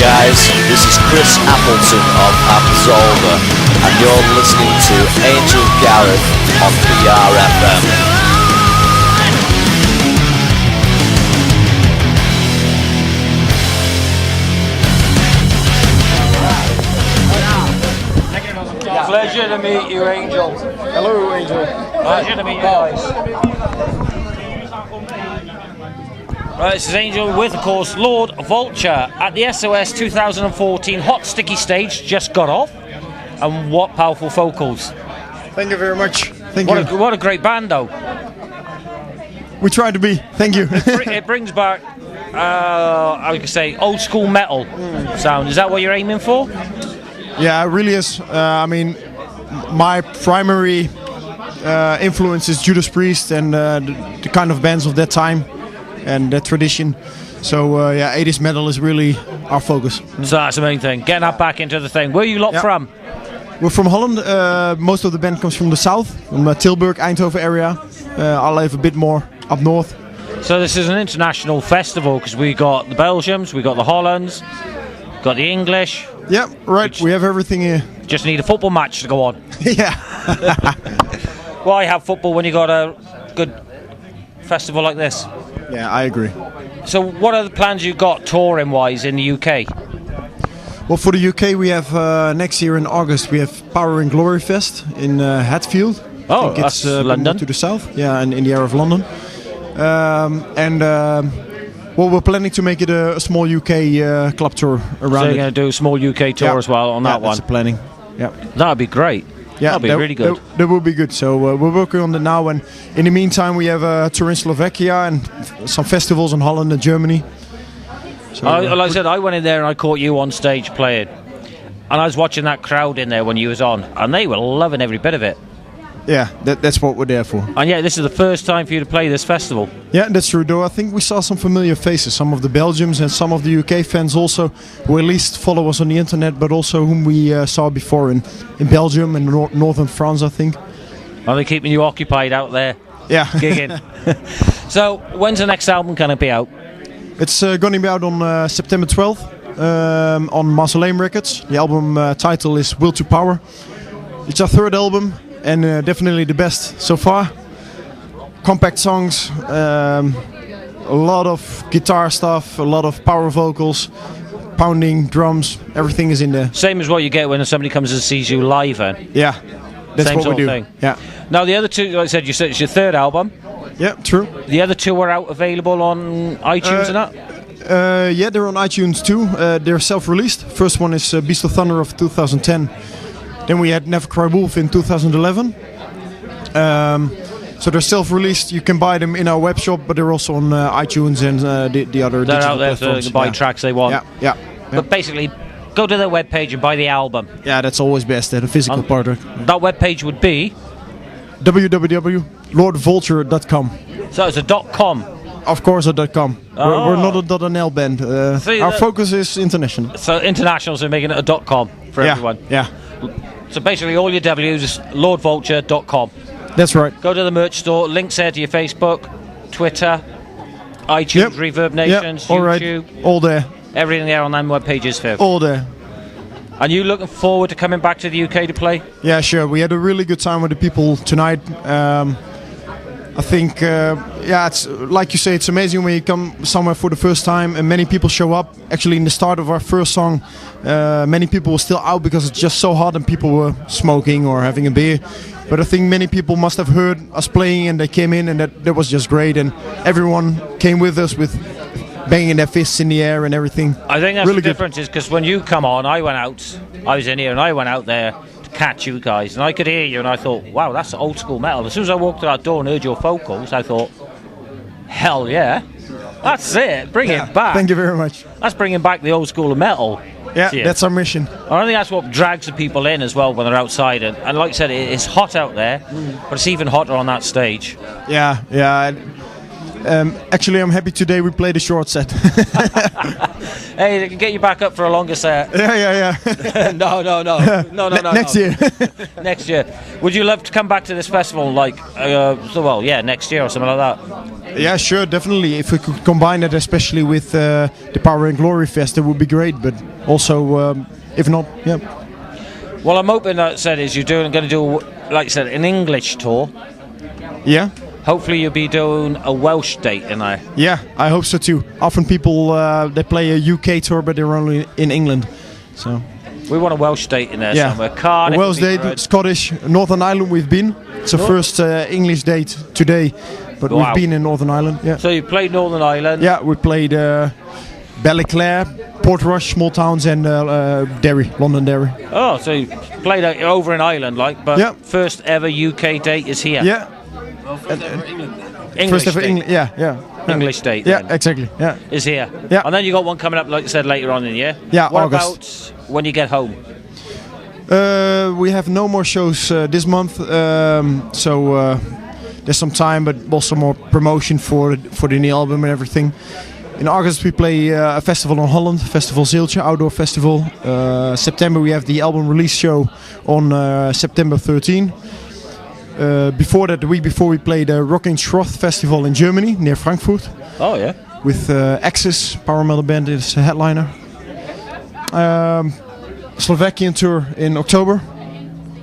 guys, this is Chris Appleton of Absolver, and you're listening to Angel Gareth on BRFM. Pleasure to meet you, Angel. Hello, Angel. Pleasure to meet you guys. Right, this is Angel with, of course, Lord Volture at the SOS 2014 Hot Sticky Stage, just got off. And what powerful vocals. Thank you very much. Thank you. What a great band, though. We try to be. Thank you. It brings back, I could say, old school metal sound. Is that what you're aiming for? Yeah, it really is. I mean, my primary influence is Judas Priest and the kind of bands of that time and that tradition. So yeah, 80s metal is really our focus. So that's the main thing. Getting that back into the thing. Where are you lot from? We're from Holland. Most of the band comes from the south, from Tilburg, Eindhoven area. I live a bit more up north. So this is an international festival because we got the Belgians, we got the Hollands, got the English. Yeah, right. We have everything here. Just need a football match to go on. Yeah. Why have football when you got a good festival like this? Yeah, I agree. So what are the plans you got touring wise in the UK? Well, for the UK we have next year in August we have Power and Glory Fest in Hatfield. Oh, I think that's it's London. to the south. Yeah, and in the area of London. Well, we're planning to make it a small UK club tour around. So you're going to do a small UK tour as well on that one? That's the planning. Yeah, that'd be great. Yeah, that'd be really good. That would be good. So we're working on that now, and in the meantime, we have a tour in Slovakia and some festivals in Holland and Germany. So, like I said, I went in there and I caught you on stage playing, and I was watching that crowd in there when you was on, and they were loving every bit of it. Yeah, that's what we're there for. And yeah, this is the first time for you to play this festival. Yeah, that's true. Though I think we saw some familiar faces, some of the Belgians and some of the UK fans also, who at least follow us on the internet, but also whom we saw before in Belgium and northern France, I think. Are they keeping you occupied out there? Yeah. Gigging. So, when's the next album going to be out? It's going to be out on September 12th on Mausoleum Records. The album title is Will to Power. It's our third album. And definitely the best so far. Compact songs, a lot of guitar stuff, a lot of power vocals, pounding, drums, everything is in there. Same as what you get when somebody comes and sees you live, then? Yeah, that's same what we do. Thing. Yeah. Now the other two, like I said, you said it's your third album. Yeah, true. The other two are out available on iTunes and that? Yeah, they're on iTunes too. They're self-released. First one is Beast of Thunder of 2010. Then we had Never Cry Wolf in 2011. So they're self-released. You can buy them in our web shop, but they're also on iTunes and the other they're digital out there platforms. so they can buy tracks they want. Yeah. But basically, go to their webpage and buy the album. Yeah, that's always best, the physical part. That webpage would be? www.lordvolture.com. So it's a .com? Of course, a .com. Oh. We're not a .nl band. Our focus is international. So international, so making it a .com for everyone. Yeah. So basically all your W's is lordvolture.com. That's right. Go to the merch store, links there to your Facebook, Twitter, iTunes, Reverb Nations, YouTube. Right. All there. Everything there on them web pages, Viv. All there. And you looking forward to coming back to the UK to play? Yeah, sure. We had a really good time with the people tonight. I think, it's like you say, it's amazing when you come somewhere for the first time and many people show up. Actually, in the start of our first song, many people were still out because it's just so hot and people were smoking or having a beer. But I think many people must have heard us playing and they came in and that was just great. And everyone came with us with banging their fists in the air and everything. I think that's really the difference is because when you come on, I was in here and I went out there to catch you guys and I could hear you and I thought, wow, that's old school metal. As soon as I walked through that door and heard your vocals, I thought, hell yeah, that's it, bring it back. Thank you very much. That's bringing back the old school of metal. Yeah, that's our mission. I think that's what drags the people in as well when they're outside. And like I said, it's hot out there, but it's even hotter on that stage. Yeah. Actually, I'm happy today we played a short set. Hey, they can get you back up for a longer set. Yeah. No. Next year. Next year. Would you love to come back to this festival, like, next year or something like that? Yeah, sure, definitely. If we could combine it, especially with the Power and Glory Fest, it would be great. But also, if not, yeah. Well, I'm hoping that you're going to do, like I said, an English tour. Yeah. Hopefully you'll be doing a Welsh date, Yeah, I hope so too. Often people they play a UK tour, but they're only in England. So we want a Welsh date in there somewhere. Cardiff, Welsh date, Scottish, Northern Ireland. We've been. It's the first English date today, but we've been in Northern Ireland. Yeah. So you played Northern Ireland. Yeah, we played Ballyclare, Portrush, small towns, and Derry, London Derry. Oh, so you played over in Ireland, but first ever UK date is here. Yeah. English first ever date. English date. Yeah, then, exactly. Yeah. is here. Yeah. And then you got one coming up, like you said, later on in the year. Yeah, what August. about when you get home? We have no more shows this month, so there's some time, but also more promotion for the new album and everything. In August we play a festival in Holland, Festival Zeeltje, outdoor festival. September we have the album release show on September 13. Before that, the week before, we played the Rocking Schroth Festival in Germany, near Frankfurt. Oh, yeah. With Axis, power metal band, is a headliner. Slovakian tour in October.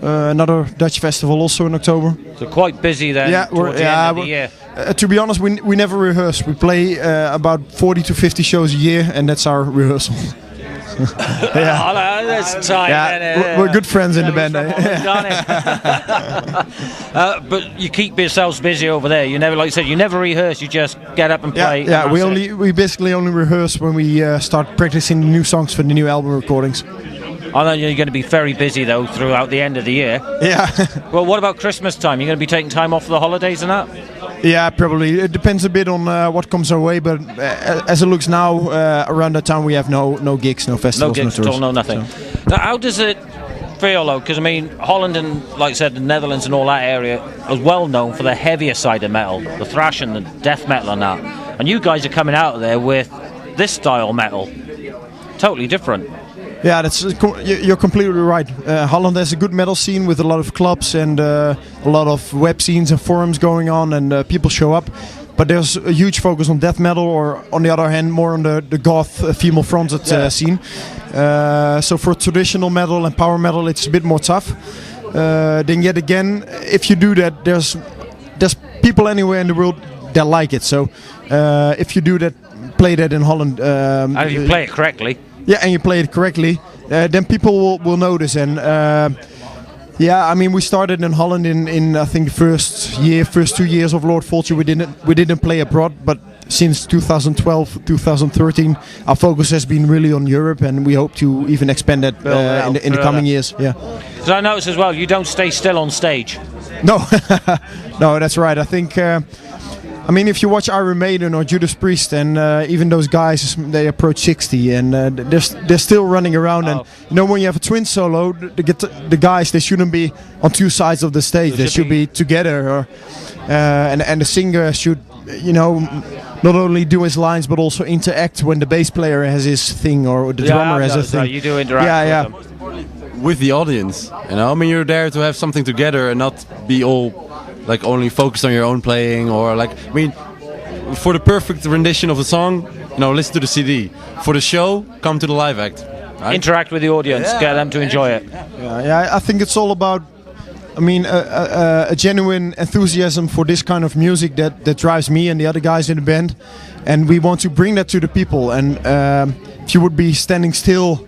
Another Dutch festival also in October. So quite busy then towards the end of the year. To be honest, we never rehearse. We play about 40 to 50 shows a year, and that's our rehearsal. That's time. We're good friends in the band. But you keep yourselves busy over there. You never, like you said, you never rehearse. You just get up and play. Yeah. We basically only rehearse when we start practicing new songs for the new album recordings. I know you're going to be very busy though throughout the end of the year. Yeah. Well, what about Christmas time? You're going to be taking time off for the holidays and that? Yeah, probably. It depends a bit on what comes our way, but as it looks now, around that time we have no gigs, no festivals, no gigs at all, no nothing. So. Now, how does it feel though? Because I mean, Holland and, like I said, the Netherlands and all that area is well known for the heavier side of metal, the thrash and the death metal and that. And you guys are coming out of there with this style metal, totally different. Yeah, you're completely right. Holland has a good metal scene with a lot of clubs and a lot of web scenes and forums going on, and people show up. But there's a huge focus on death metal, or on the other hand, more on the goth, female fronted scene. So for traditional metal and power metal, it's a bit more tough. Then yet again, if you do that, there's people anywhere in the world that like it. So if you do that, play that in Holland. And if you play it correctly. Yeah, and you play it correctly, then people will notice. And I mean, we started in Holland in I think the first 2 years of Lord Volture. We didn't play abroad, but since 2012, 2013, our focus has been really on Europe, and we hope to even expand that in the coming years. Yeah. So I noticed as well, you don't stay still on stage. No, no, that's right. I think. I mean, if you watch Iron Maiden or Judas Priest, and even those guys, they approach 60, and they're still running around. And you know, when you have a twin solo, the guys, they shouldn't be on two sides of the stage. They should be together, and the singer should, you know, not only do his lines but also interact when the bass player has his thing or the drummer has a thing. You do interact with them. With the audience, you know. I mean, you're there to have something together and not be all like only focused on your own playing, or like, I mean, for the perfect rendition of a song, you know, listen to the CD. For the show, come to the live act. Right? Interact with the audience, get them to enjoy it. Yeah, I think it's all about, I mean, a genuine enthusiasm for this kind of music that drives me and the other guys in the band, and we want to bring that to the people. And if you would be standing still,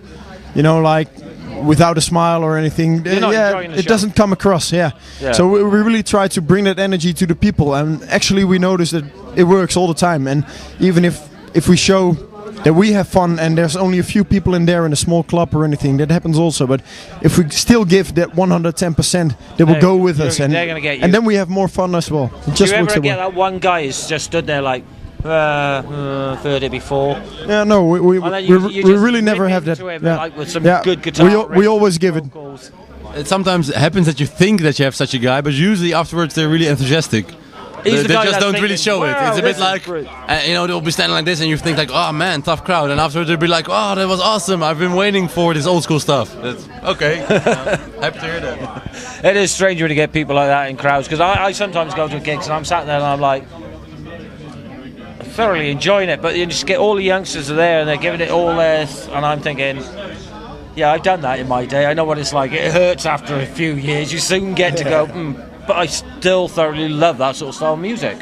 you know, like without a smile or anything, it doesn't come across. Yeah. So we really try to bring that energy to the people, and actually we notice that it works all the time. And even if we show that we have fun and there's only a few people in there in a small club or anything, that happens also. But if we still give that 110%, they will go with us, and they're gonna get you. And then we have more fun as well. It just works. Do you ever get that one guy who's just stood there like, heard it before? Yeah, no, we really never have that. Like with some good guitar. We always give it. It sometimes happens that you think that you have such a guy, but usually afterwards they're really enthusiastic. He's the they guy just that's don't really thinking, show it. "Wow, It's a this bit is like, great." you know, they'll be standing like this and you think like, oh man, tough crowd. And after they'll be like, oh, that was awesome. I've been waiting for this old school stuff. That's okay. Happy to hear that. It is strange when you get people like that in crowds, because I sometimes go to gigs and I'm sat there and I'm like, thoroughly enjoying it, but you just get all the youngsters are there and they're giving it all theirs, and I'm thinking, yeah, I've done that in my day. I know what it's like. It hurts after a few years. You soon get to go, but I still thoroughly love that sort of style of music.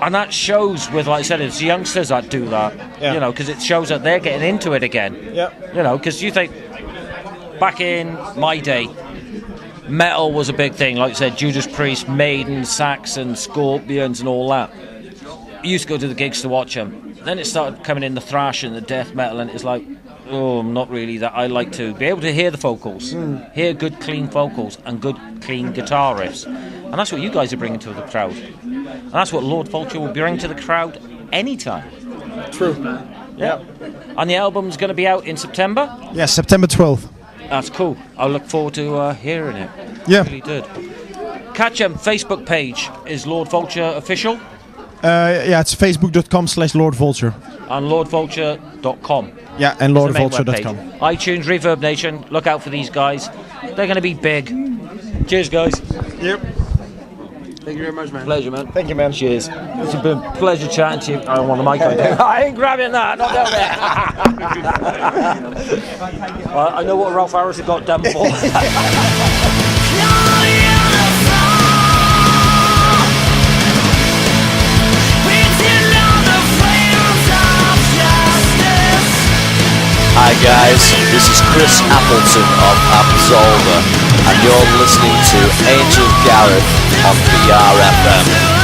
And that shows with, like I said, it's youngsters that do that, you know, because it shows that they're getting into it again. Yeah. You know, because you think, back in my day, metal was a big thing. Like I said, Judas Priest, Maiden, Saxon, Scorpions and all that. I used to go to the gigs to watch them. Then it started coming in the thrash and the death metal, and it's like, oh, I'm not really that. I like to be able to hear the vocals, hear good, clean vocals and good, clean guitar riffs. And that's what you guys are bringing to the crowd. And that's what Lord Volture will bring to the crowd anytime. True. Yeah. And the album's going to be out in September? Yeah, September 12th. That's cool. I look forward to hearing it. Yeah. Really good. Catch him. Facebook page is Lord Volture Official. Yeah, it's facebook.com/Lord Volture. And lordvulture.com. Yeah, and It's the main lordvulture.com. webpage. iTunes, Reverb Nation, look out for these guys. They're going to be big. Cheers, guys. Yep. Thank you very much, man. Pleasure, man. Thank you, man. Cheers. It's been a pleasure chatting to you. I don't want the mic on there. I ain't grabbing that. Not down there. I know what Ralph Harris had got done for. Hi guys, this is Chris Appleton of Absolver, and you're listening to Angel Gareth on BRFM.